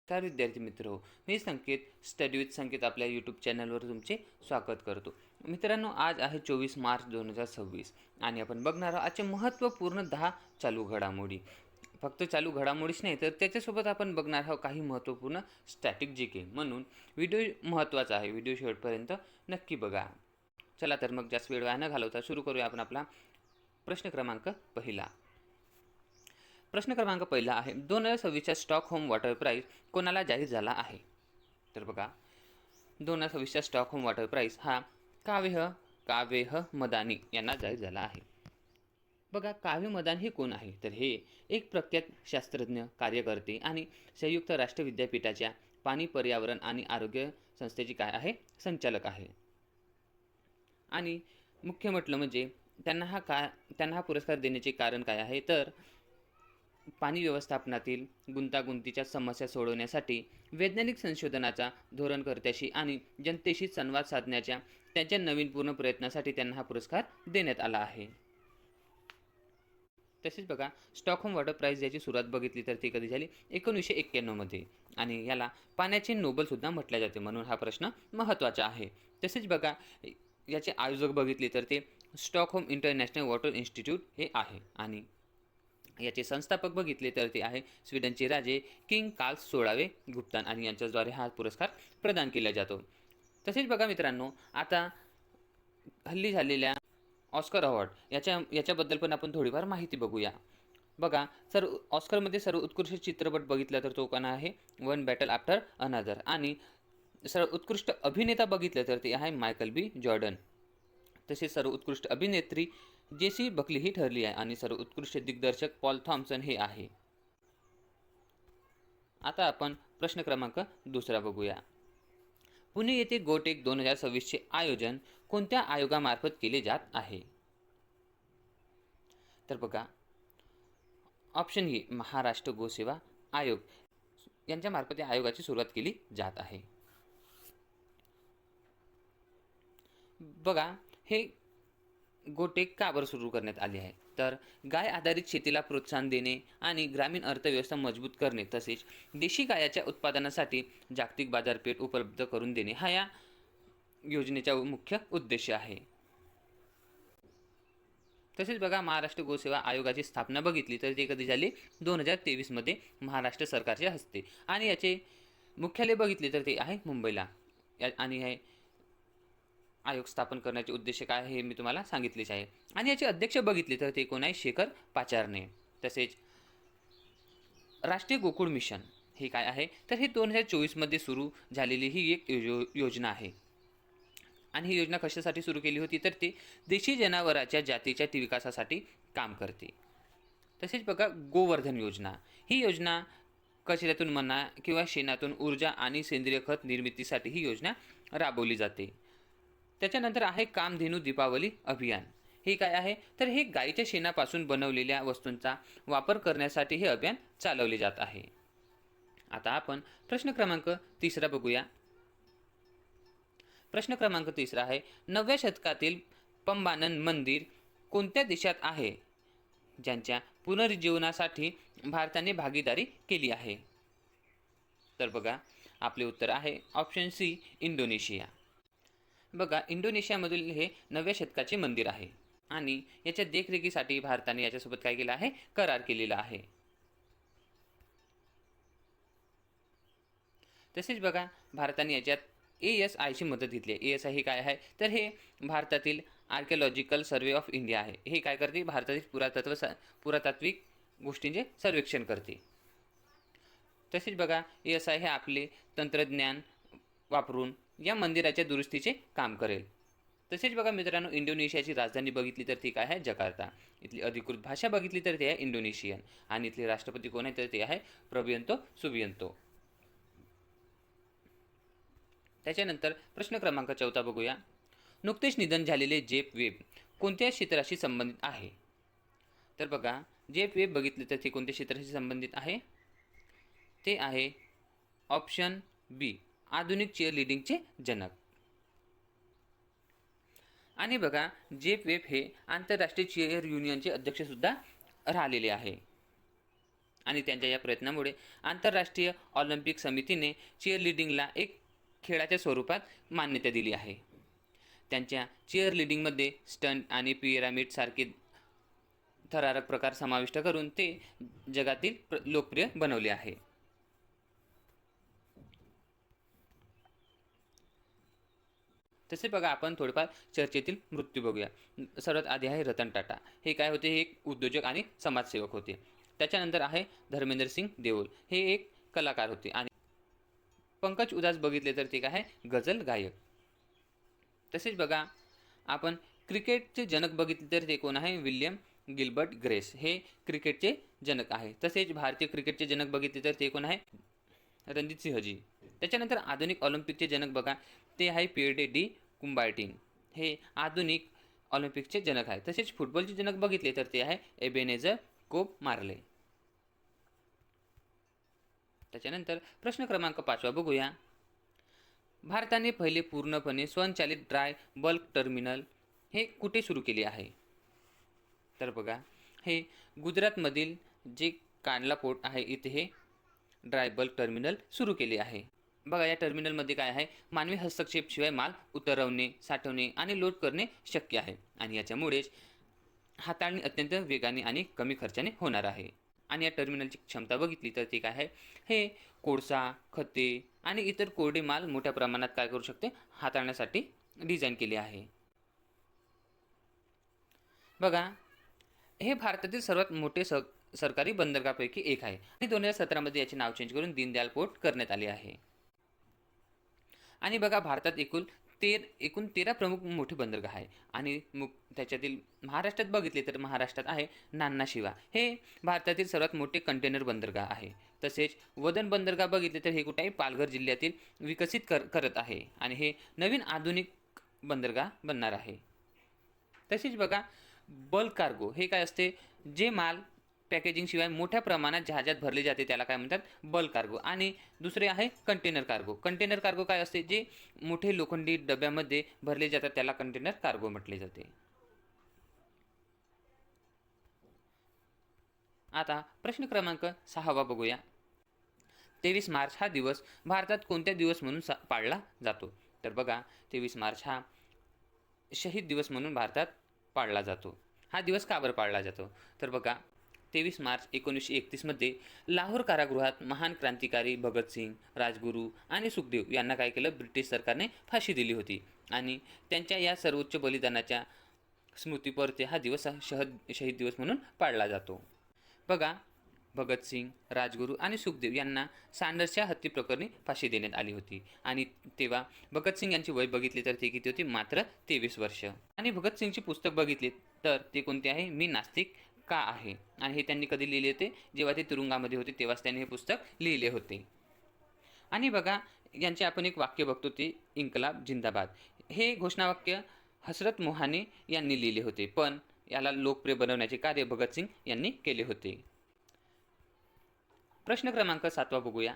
नमस्कार विद्यार्थी मित्र, मी संकेत स्टडी विथ संकेत आपल्या यूट्यूब चॅनलवर तुमचे स्वागत करतो. मित्रांनो, आज आहे 24 मार्च 2026 आणि आपण बघणार आहोत आजचे महत्त्वपूर्ण 10 चालू घडामोडी. फक्त चालू घडामोडीच नाही तर त्याच्यासोबत आपण बघणार आहोत काही महत्त्वपूर्ण स्टॅटिक GK. म्हणून व्हिडिओ महत्त्वाचा आहे, व्हिडिओ शेवटपर्यंत नक्की बघा. चला तर मग जास्त वेळ वाया न घालवता सुरू करूया आपण आपला प्रश्न क्रमांक पहिला. प्रश्न क्रमांक पहिला आहे, 2026च्या स्टॉकहोम वॉटर प्राईज कोणाला जाहीर झाला आहे? तर बघा, 2026च्या स्टॉकहोम वॉटर प्राईज हा कावेह मदानी यांना जाहीर झाला आहे. बघा, काव्य मदानी हे कोण आहे? तर हे एक प्रख्यात शास्त्रज्ञ, कार्यकर्ते आणि संयुक्त राष्ट्र विद्यापीठाच्या पाणी, पर्यावरण आणि आरोग्य संस्थेची काय आहे? संचालक आहे. आणि मुख्य म्हटलं म्हणजे त्यांना हा पुरस्कार देण्याचे कारण काय आहे? तर पाणी व्यवस्थापनातील गुंतागुंतीच्या समस्या सोडवण्यासाठी वैज्ञानिक संशोधनाचा धोरणकर्त्याशी आणि जनतेशी संवाद साधण्याच्या त्यांच्या नवीनपूर्ण प्रयत्नासाठी त्यांना हा पुरस्कार देण्यात आला आहे. तसेच बघा, स्टॉकहोम वॉटर प्राईज याची सुरुवात बघितली तर ती कधी झाली? 1991 मध्ये, आणि याला पाण्याचे नोबलसुद्धा म्हटले जाते, म्हणून हा प्रश्न महत्त्वाचा आहे. तसेच बघा, याचे आयोजक बघितले तर ते स्टॉकहोम इंटरनॅशनल वॉटर इन्स्टिट्यूट हे आहे, आणि याचे संस्थापक बघितले तर ते आहे स्वीडनचे राजे किंग कार्ल 16वे गुप्तान, आणि यांच्याद्वारे हा पुरस्कार प्रदान केला जातो. तसेच बघा मित्रांनो, आता हल्ली झालेल्या ऑस्कर अवॉर्ड याच्याबद्दल पण आपण थोडीफार माहिती बघूया. बघा, ऑस्करमध्ये सर्वोत्कृष्ट चित्रपट बघितला तर तो कोण आहे? One battle after another. आणि सर्वोत्कृष्ट अभिनेता बघितलं तर ते आहे मायकल बी जॉर्डन. तसेच सर्वोत्कृष्ट अभिनेत्री जेसी बकली ही ठरली आहे, आणि सर्वोत्कृष्ट दिग्दर्शक पॉल थॉम्सन हे आहे. आता आपण प्रश्न क्रमांक दुसरा बघूया. पुणे येथे गोटेक 2026चे आयोजन कोणत्या आयोगामार्फत केले जात आहे? तर बघा, ऑप्शन ए महाराष्ट्र गोसेवा आयोग यांच्यामार्फत या आयोगाची सुरुवात केली जात आहे. बघा, हे गोटेक का बरं सुरू करण्यात आले आहे? तर गाय आधारित शेतीला प्रोत्साहन देणे आणि ग्रामीण अर्थव्यवस्था मजबूत करणे, तसेच देशी गायाच्या उत्पादनासाठी जागतिक बाजारपेठ उपलब्ध करून देणे हा या योजनेचा मुख्य उद्देश आहे. तसेच बघा, महाराष्ट्र गोसेवा आयोगाची स्थापना बघितली तर ते कधी झाली? 2023 मध्ये महाराष्ट्र सरकारच्या हस्ते, आणि याचे मुख्यालय बघितले तर ते आहे मुंबईला. आणि हे आयोग स्थापन करण्याचे उद्देश काय आहे हे मी तुम्हाला सांगितलेच आहे. आणि याचे अध्यक्ष बघितले तर ते कोण आहे? शेखर पाचारणे. तसेच राष्ट्रीय गोकुळ मिशन हे काय आहे? तर हे 2024 मध्ये सुरू झालेली ही एक योजना आहे. आणि ही योजना कशासाठी सुरू केली होती? तर ते देशी जनावरांच्या जातीच्या विकासासाठी काम करते. तसेच बघा, गोवर्धन योजना ही योजना कचऱ्यातून म्हणा किंवा शेणातून ऊर्जा आणि सेंद्रिय खत निर्मितीसाठी ही योजना राबवली जाते. त्याच्यानंतर आहे कामधेनू दीपावली अभियान. हे काय आहे? तर हे गाईच्या शेणापासून बनवलेल्या वस्तूंचा वापर करण्यासाठी हे अभियान चालवले जात आहे. आता आपण प्रश्न क्रमांक तिसरा बघूया. प्रश्न क्रमांक तिसरा आहे, 9व्या शतकातील पंबानन मंदिर कोणत्या देशात आहे ज्यांच्या पुनरुज्जीवनासाठी भारताने भागीदारी केली आहे? तर बघा, आपले उत्तर आहे ऑप्शन सी इंडोनेशिया. बघा, इंडोनेशियामधील हे 9व्या शतकाचे मंदिर आहे, आणि याच्या देखरेखीसाठी भारताने याच्यासोबत काय केलं आहे? करार केलेला आहे. तसेच बघा, भारताने याच्यात ASIची मदत घेतली आहे. ASI हे काय आहे? तर हे भारतातील आर्किओलॉजिकल सर्वे ऑफ इंडिया आहे. हे काय करते? भारतातील पुरातात्विक गोष्टींचे सर्वेक्षण करते. तसेच बघा, ASI हे आपले तंत्रज्ञान वापरून या मंदिराच्या दुरुस्तीचे काम करेल. तसेच बघा मित्रांनो, इंडोनेशियाची राजधानी बघितली तर ती काय आहे? जकार्ता. इथली अधिकृत भाषा बघितली तर ती आहे इंडोनेशियन, आणि इथले राष्ट्रपती कोण आहे? तर ते आहे प्रवियंतो सुबियंतो. त्याच्यानंतर प्रश्न क्रमांक 4 बघूया. नुकतेच निधन झालेले जेफ वेब कोणत्या क्षेत्राशी संबंधित आहे? तर बघा, जेफ वेब बघितले तर ते कोणत्या क्षेत्राशी संबंधित आहे? ते आहे ऑप्शन बी आधुनिक चीअरलीडिंगचे जनक. आणि बघा, जेफ वेब हे आंतरराष्ट्रीय चीअर युनियनचे अध्यक्षसुद्धा राहिलेले आहे. आणि त्यांच्या या प्रयत्नामुळे आंतरराष्ट्रीय ऑलिम्पिक समितीने चीअरलीडिंगला एक खेळाच्या स्वरूपात मान्यता दिली आहे. त्यांच्या चीअरलीडिंगमध्ये स्टंट आणि पिरामिडसारखे थरारक प्रकार समाविष्ट करून ते जगातील लोकप्रिय बनवले आहे. तसे बघा, आपण थोडेफार चर्चेतील मृत्यू बघूया. सर्वात आधी आहे रतन टाटा. हे काय होते? हे एक उद्योजक आणि समाजसेवक होते. त्याच्यानंतर आहे धर्मेंद्र सिंग देओल. हे एक कलाकार होते. आणि पंकज उधास बघितले तर ते काय आहे? गझल गायक. तसेच बघा, आपण क्रिकेटचे जनक बघितले तर ते कोण आहे? William Gilbert grace. हे क्रिकेटचे जनक आहे. तसेच भारतीय क्रिकेटचे जनक बघितले तर ते कोण आहे? रणजित सिंहजी. त्याच्यानंतर आधुनिक ऑलिम्पिकचे जनक बघा, ते आहे पिएरे डी कुंबार्टिन. हे आधुनिक ऑलिम्पिकचे जनक आहे. तसेच फुटबॉलचे जनक बघितले तर ते आहे एबेनेझर कोब मार्ले. त्याच्यानंतर प्रश्न क्रमांक 5 बघूया. भारताने पहिले पूर्णपणे स्वयंचलित ड्राय बल्क टर्मिनल हे कुठे सुरू केले आहे? तर बघा, हे गुजरातमधील जे कांडला पोर्ट आहे इथे हे ड्राय बल्क टर्मिनल सुरू केले आहे. बघा, या टर्मिनलमध्ये काय आहे? मानवी हस्तक्षेपशिवाय माल उतरवणे, साठवणे आणि लोड करणे शक्य आहे. आणि याच्यामुळेच हाताळणी अत्यंत वेगाने आणि कमी खर्चाने होणार आहे. आणि या टर्मिनलची क्षमता बघितली तर ती काय आहे? हे कोळसा, खते आणि इतर कोरडे माल मोठ्या प्रमाणात काय करू शकते? हाताळण्यासाठी डिझाईन केले आहे. बघा, हे भारतातील सर्वात मोठे सरकारी बंदरगाहपैकी एक आहे. आणि 2017 याचे नाव चेंज करून दीनदयाल पोर्ट करण्यात आले आहे. आणि बघा, भारतात एकूण 13 प्रमुख मोठे बंदरगाह आहे. आणि त्याच्यातील महाराष्ट्रात बघितले तर महाराष्ट्रात आहे नान्ना शिवा. हे भारतातील सर्वात मोठे कंटेनर बंदरगाह आहे. तसेच वदन बंदरगाह बघितले तर हे कुठे आहे? पालघर जिल्ह्यातील विकसित करत आहे. आणि हे नवीन आधुनिक बंदरगाह बनणार आहे. तसेच बघा, बल्क कार्गो हे काय असते? जे माल पॅकेजिंगशिवाय मोठ्या प्रमाणात जहाजात भरले जाते त्याला काय म्हणतात? Bulk cargo. आणि दुसरे आहे कंटेनर कार्गो. कंटेनर कार्गो काय असते? जे मोठे लोखंडी डब्यामध्ये भरले जातात त्याला कंटेनर कार्गो म्हटले जाते. आता प्रश्न क्रमांक 6 बघूया. 23 मार्च हा दिवस भारतात कोणत्या दिवस म्हणून पाळला जातो? तर बघा, 23 मार्च हा शहीद दिवस म्हणून भारतात पाळला जातो. हा दिवस का बरं पाळला जातो? तर बघा, 23 मार्च 1931 लाहोर कारागृहात महान क्रांतिकारी भगतसिंग, राजगुरू आणि सुखदेव यांना काय केलं? ब्रिटिश सरकारने फाशी दिली होती. आणि त्यांच्या या सर्वोच्च बलिदानाच्या स्मृतीपर्यंत हा दिवस शहीद दिवस म्हणून पाळला जातो. बघा, भगतसिंग, राजगुरू आणि सुखदेव यांना सँडर्सच्या हत्ती प्रकरणी फाशी देण्यात आली होती. आणि तेव्हा भगतसिंग यांची वय बघितली तर ते किती होती? मात्र 23 वर्ष. आणि भगतसिंगची पुस्तक बघितली तर ते कोणते आहे? मी नास्तिक का आहे. आणि हे त्यांनी कधी लिहिले होते? जेव्हा ते तुरुंगामध्ये होते तेव्हाच त्यांनी हे पुस्तक लिहिले होते. आणि बघा, यांचे आपण एक वाक्य बघतो ते इन्कलाब जिंदाबाद. हे घोषणावाक्य हसरत मोहाने यांनी लिहिले होते, पण याला लोकप्रिय बनवण्याचे कार्य भगतसिंग यांनी केले होते. प्रश्न क्रमांक 7 बघूया.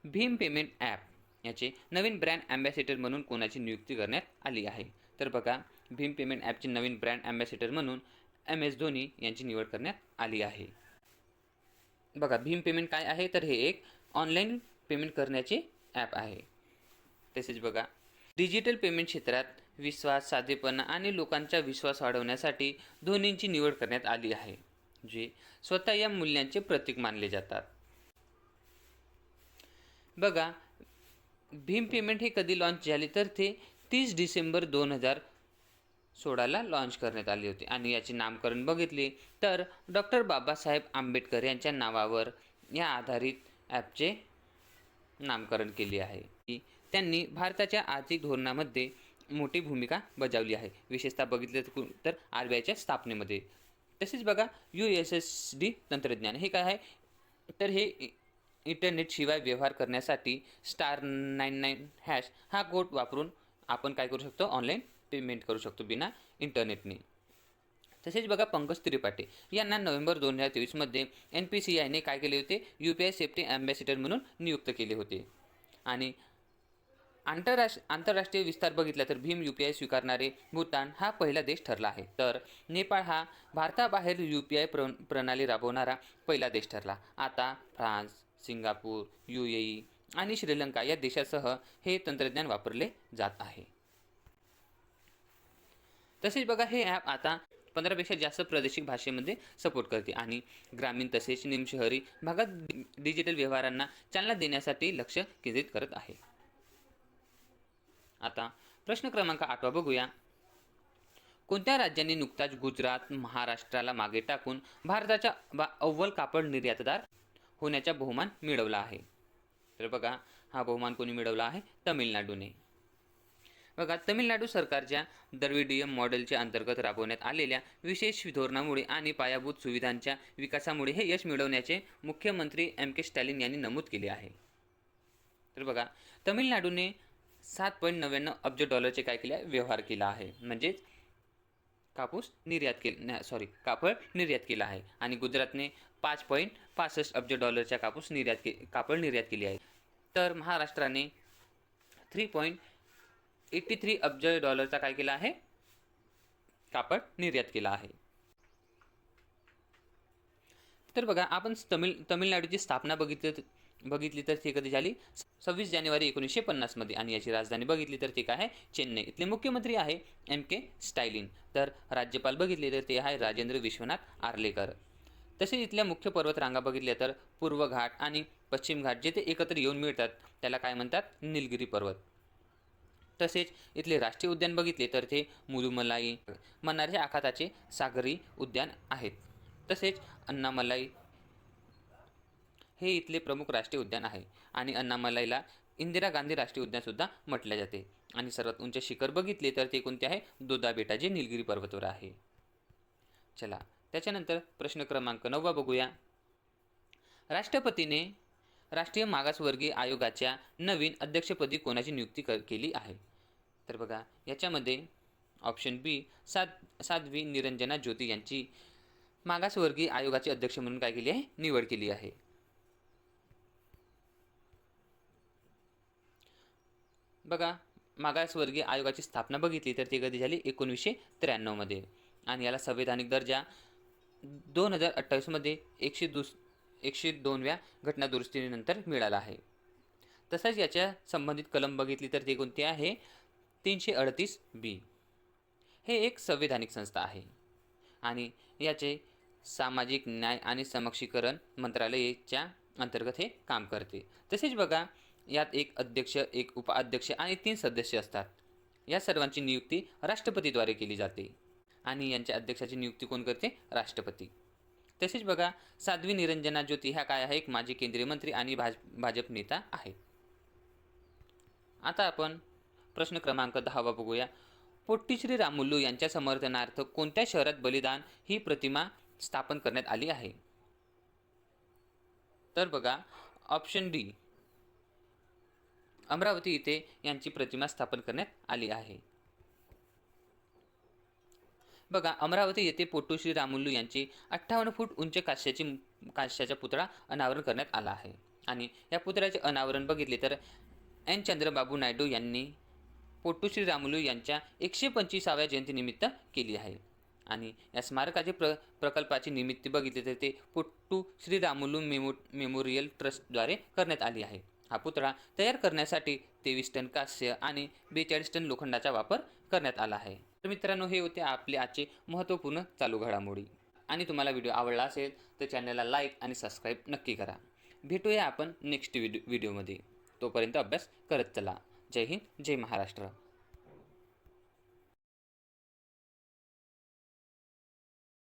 भीम पेमेंट ॲप याचे नवीन ब्रँड ॲम्बॅसेडर म्हणून कोणाची नियुक्ती करण्यात आली आहे? तर बघा, भीम पेमेंट ॲपचे नवीन ब्रँड ॲम्बॅसेडर म्हणून MS धोनी यांची निवड करण्यात आली आहे. बघा, भीम पेमेंट काय आहे? तर हे एक ऑनलाईन पेमेंट करण्याचे ॲप आहे. तसेच बघा, डिजिटल पेमेंट क्षेत्रात विश्वास, साधेपणा आणि लोकांचा विश्वास वाढवण्यासाठी धोनींची निवड करण्यात आली आहे, जे स्वतः या मूल्यांचे प्रतीक मानले जातात. बघा, भीम पेमेंट हे कधी लॉन्च झाले? तर ते 30 डिसेंबर 2016ला लॉन्च करण्यात आले होते. आणि याचे नामकरण बघितले तर डॉक्टर बाबासाहेब आंबेडकर यांच्या नावावर या आधारित ॲपचे नामकरण केले आहे. त्यांनी भारताच्या आर्थिक धोरणामध्ये मोठी भूमिका बजावली आहे, विशेषतः बघितलं तर RBIच्या स्थापनेमध्ये. तसेच बघा, USSD तंत्रज्ञान हे काय आहे? तर हे इंटरनेटशिवाय व्यवहार करण्यासाठी *99# हा कोड वापरून आपण काय करू शकतो? ऑनलाईन पेमेंट करू शकतो बिना इंटरनेटने. तसेच बघा, पंकज त्रिपाठी यांना नोव्हेंबर 2023 NPCIने काय केले होते? UPI सेफ्टी ॲम्बॅसेडर म्हणून नियुक्त केले होते. आणि आंतरराष्ट्रीय विस्तार बघितला तर भीम UPI स्वीकारणारे भूतान हा पहिला देश ठरला आहे. तर नेपाळ हा भारताबाहेर UPI प्रणाली राबवणारा पहिला देश ठरला. आता फ्रान्स, सिंगापूर, UAE आणि श्रीलंका या देशासह हे तंत्रज्ञान वापरले जात आहे. तसेच बघा, हे ॲप आता 15पेक्षा जास्त प्रादेशिक भाषेमध्ये सपोर्ट करते आणि ग्रामीण तसेच निमशहरी भागात डिजिटल व्यवहारांना चालना देण्यासाठी लक्ष केंद्रित करत आहे. आता प्रश्न क्रमांक 8 बघूया. कोणत्या राज्यांनी नुकताच गुजरात, महाराष्ट्राला मागे टाकून भारताच्या अव्वल कापड निर्यातदार होण्याचा बहुमान मिळवला आहे? तर बघा, हा बहुमान कोणी मिळवला आहे? तमिळनाडूने. बघा, तमिळनाडू सरकारच्या द्रविडियम मॉडेलच्या अंतर्गत राबवण्यात आलेल्या विशेष धोरणामुळे आणि पायाभूत सुविधांच्या विकासामुळे हे यश मिळवण्याचे मुख्यमंत्री MK स्टॅलिन यांनी नमूद केले आहे. तर बघा, तमिळनाडूने $7.99 अब्ज काय केले व्यवहार केला आहे, म्हणजेच कापूड निर्यात केला आहे. आणि गुजरातने $5.65 अब्ज कापड निर्यात केली आहे. तर महाराष्ट्राने $3.83 अब्ज काय केला आहे? कापड निर्यात केला आहे. तर बघा, आपण तमिळनाडूची स्थापना बघितली तर ती कधी झाली? 26 जानेवारी 1950 मध्ये. आणि याची राजधानी बघितली तर ती काय आहे? चेन्नई. इथले मुख्यमंत्री आहे MK स्टॅलिन. तर राज्यपाल बघितले तर ते आहे राजेंद्र विश्वनाथ आर्लेकर. तसेच इथल्या मुख्य पर्वतरांगा बघितल्या तर पूर्व घाट आणि पश्चिम घाट जे ते एकत्र येऊन मिळतात त्याला काय म्हणतात? निलगिरी पर्वत. तसेच इथले राष्ट्रीय उद्यान बघितले तर ते मुदुमलाई, मन्नारच्या आखाताचे सागरी उद्यान आहेत. तसेच अण्णामलाई हे इथले प्रमुख राष्ट्रीय उद्यान आहे. आणि अण्णामलाईला इंदिरा गांधी राष्ट्रीय उद्यानसुद्धा म्हटले जाते. आणि सर्वात उंच शिखर बघितले तर ते कोणते आहे? दोदा बेटा, जे निलगिरी पर्वतावर आहे. चला, त्याच्यानंतर प्रश्न क्रमांक 9 बघूया. राष्ट्रपतीने राष्ट्रीय मागासवर्गीय आयोगाच्या नवीन अध्यक्षपदी कोणाची नियुक्ती केली आहे? तर बघा, याच्यामध्ये ऑप्शन बी साध्वी निरंजना ज्योती यांची मागासवर्गीय आयोगाचे अध्यक्ष म्हणून काय केली आहे? निवड केली आहे. बघा, मागासवर्गीय आयोगाची स्थापना बघितली तर ती कधी झाली? 1993 मध्ये. आणि याला संवैधानिक दर्जा 2028 मध्ये 102व्या घटनादुरुस्तीनंतर मिळाला आहे. तसंच याच्या संबंधित कलम बघितली तर ते कोणते आहे? 338B. हे एक संवैधानिक संस्था आहे आणि याचे सामाजिक न्याय आणि सक्षमीकरण मंत्रालयाच्या अंतर्गत हे काम करते. तसेच बघा, यात एक अध्यक्ष, एक उपाध्यक्ष आणि 3 सदस्य असतात. या सर्वांची नियुक्ती राष्ट्रपतीद्वारे केली जाते आणि यांच्या अध्यक्षाची नियुक्ती कोण करते? राष्ट्रपती. तसेच बघा, साध्वी निरंजना ज्योती ह्या काय आहे? एक माजी केंद्रीय मंत्री आणि भाजप नेता आहे. आता आपण प्रश्न क्रमांक 10 बघूया. पोट्टी श्री रामुलू यांच्या समर्थनार्थ कोणत्या शहरात बलिदान ही प्रतिमा स्थापन करण्यात आली आहे? तर बघा, ऑप्शन डी, अमरावती इथे यांची प्रतिमा स्थापन करण्यात आली आहे. बघा, अमरावती येथे पोट्टू श्री रामुलू यांची 58 फूट उंच कांस्याचा पुतळा अनावरण करण्यात आला आहे. आणि या पुतळ्याचे अनावरण बघितले तर N. चंद्रबाबू नायडू यांनी पोट्टू श्री रामुलू यांच्या 125व्या जयंतीनिमित्त केली आहे. आणि या स्मारकाचे प्रकल्पाची निमित्त बघितले तर ते पोट्टू श्री रामुलू मेमोरियल ट्रस्टद्वारे करण्यात आली आहे. हा पुतळा तयार करण्यासाठी 23 टन कांस्य आणि 42 टन लोखंडाचा वापर करण्यात आला आहे. तर मित्रांनो, हे होते आपले आजचे महत्त्वपूर्ण चालू घडामोडी. आणि तुम्हाला व्हिडिओ आवडला असेल तर चॅनलला लाईक आणि सबस्क्राईब नक्की करा. भेटूया आपण नेक्स्ट व्हिडिओमध्ये. तोपर्यंत अभ्यास करत चला. जय हिंद, जय महाराष्ट्र.